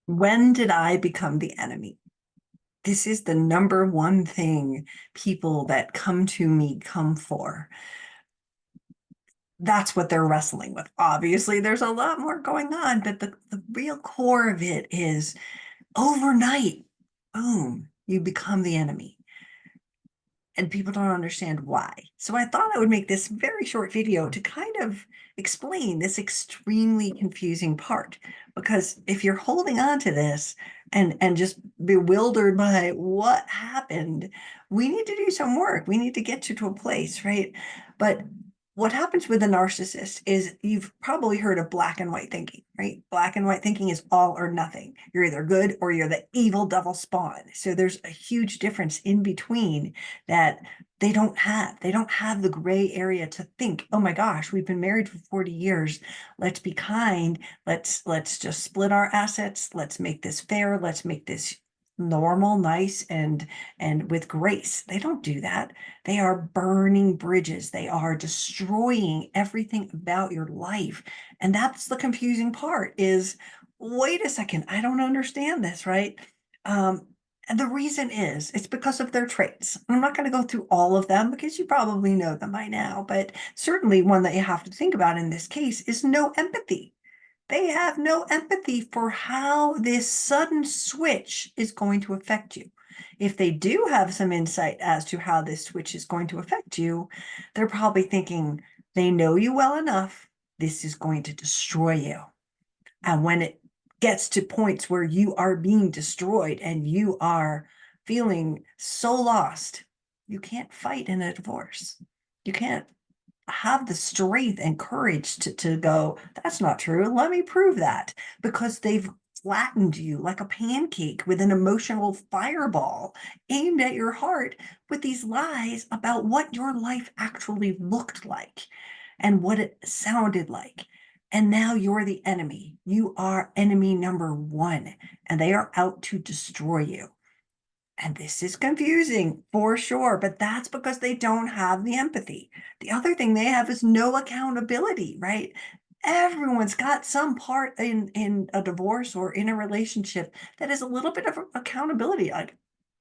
When did I become the enemy? This is the number one thing people that come to me come for. That's what they're wrestling with. Obviously, there's a lot more going on, but the real core of it is overnight, boom, you become the enemy. And people don't understand why. So I thought I would make this very short video to kind of explain this extremely confusing part. Because if you're holding on to this and just bewildered by what happened, we need to do some work. We need to get you to a place, right? But what happens with a narcissist is you've probably heard of black and white thinking, right? Black and white thinking is all or nothing. You're either good or you're the evil devil spawn. So there's a huge difference in between that they don't have. They don't have the gray area to think, oh my gosh, we've been married for 40 years. Let's be kind. Let's just split our assets. Let's make this fair. Let's make this normal, nice, and with grace. They don't do that. They are burning bridges. They are destroying everything about your life. And that's the confusing part is, wait a second, I don't understand this, right? And the reason is it's because of their traits. I'm not going to go through all of them because you probably know them by now, but certainly one that you have to think about in this case is no empathy. They have no empathy for how this sudden switch is going to affect you. If they do have some insight as to how this switch is going to affect you, they're probably thinking they know you well enough. This is going to destroy you. And when it gets to points where you are being destroyed and you are feeling so lost, you can't fight in a divorce. You can't have the strength and courage to go, that's not true. Let me prove that, because they've flattened you like a pancake with an emotional fireball aimed at your heart with these lies about what your life actually looked like and what it sounded like. And now you're the enemy. You are enemy number one, and they are out to destroy you. And this is confusing for sure, but that's because they don't have the empathy. The other thing they have is no accountability, right? Everyone's got some part in a divorce or in a relationship that is a little bit of accountability. Like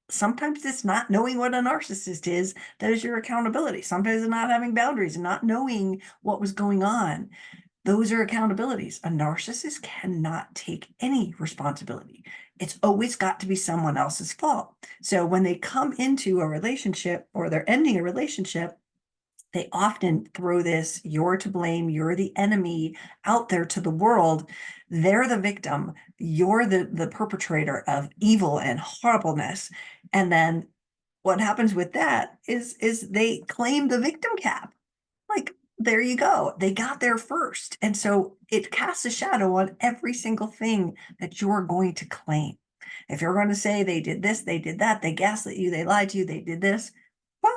sometimes it's not knowing what a narcissist is that is your accountability. Sometimes it's not having boundaries and not knowing what was going on. Those are accountabilities. A narcissist cannot take any responsibility. It's always got to be someone else's fault. So when they come into a relationship or they're ending a relationship, they often throw this, you're to blame, you're the enemy out there to the world. They're the victim. You're the perpetrator of evil and horribleness. And then what happens with that is they claim the victim cap. Like, there you go. They got there first. And so it casts a shadow on every single thing that you're going to claim. If you're going to say they did this, they did that, they gaslit you, they lied to you, they did this, well,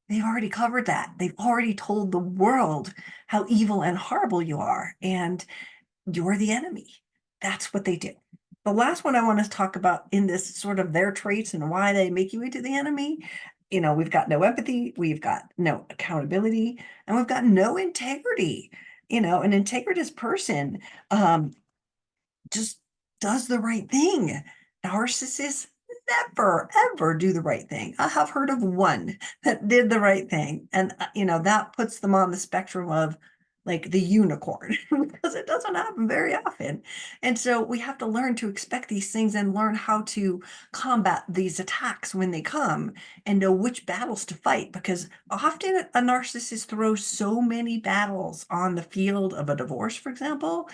they've already covered that. They've already told the world how evil and horrible you are, and you're the enemy. That's what they do. The last one I want to talk about in this sort of their traits and why they make you into the enemy, we've got no empathy, we've got no accountability, and we've got no integrity. An integritous person just does the right thing. Narcissists never, ever do the right thing. I have heard of one that did the right thing. And, that puts them on the spectrum of like the unicorn because it doesn't happen very often. And so we have to learn to expect these things and learn how to combat these attacks when they come and know which battles to fight, because often a narcissist throws so many battles on the field of a divorce, for example,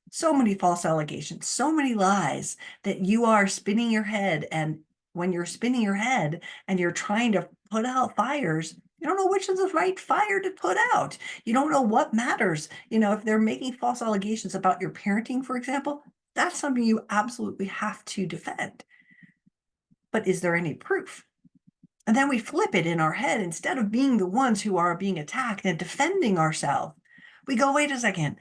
so many false allegations, so many lies that you are spinning your head. And when you're spinning your head and you're trying to put out fires, you don't know which is the right fire to put out. You don't know what matters. If they're making false allegations about your parenting, for example, that's something you absolutely have to defend. But is there any proof? And then we flip it in our head. Instead of being the ones who are being attacked and defending ourselves, we go, wait a second,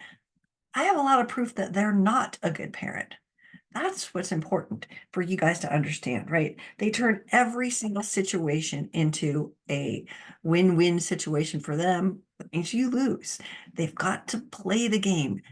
I have a lot of proof that they're not a good parent. That's what's important for you guys to understand, right? They turn every single situation into a win-win situation for them, which means you lose. They've got to play the game.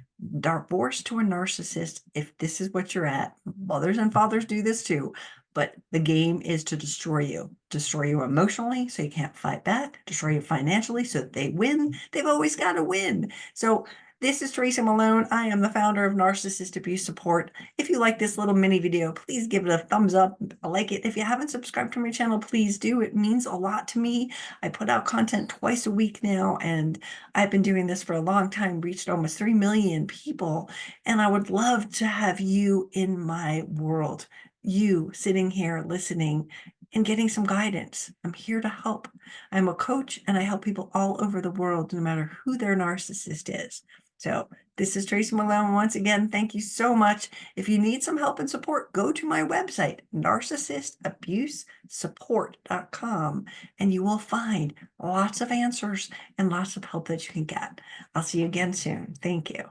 Divorce to a narcissist, if this is what you're at, mothers and fathers do this too. But the game is to destroy you emotionally so you can't fight back, destroy you financially so that they win. They've always got to win. So this is Tracy Malone. I am the founder of Narcissist Abuse Support. If you like this little mini video, please give it a thumbs up, like it. If you haven't subscribed to my channel, please do. It means a lot to me. I put out content twice a week now, and I've been doing this for a long time, reached almost 3 million people, and I would love to have you in my world, you sitting here listening and getting some guidance. I'm here to help. I'm a coach, and I help people all over the world, no matter who their narcissist is. So this is Tracy Malone. Once again, thank you so much. If you need some help and support, go to my website, narcissistabusesupport.com, and you will find lots of answers and lots of help that you can get. I'll see you again soon. Thank you.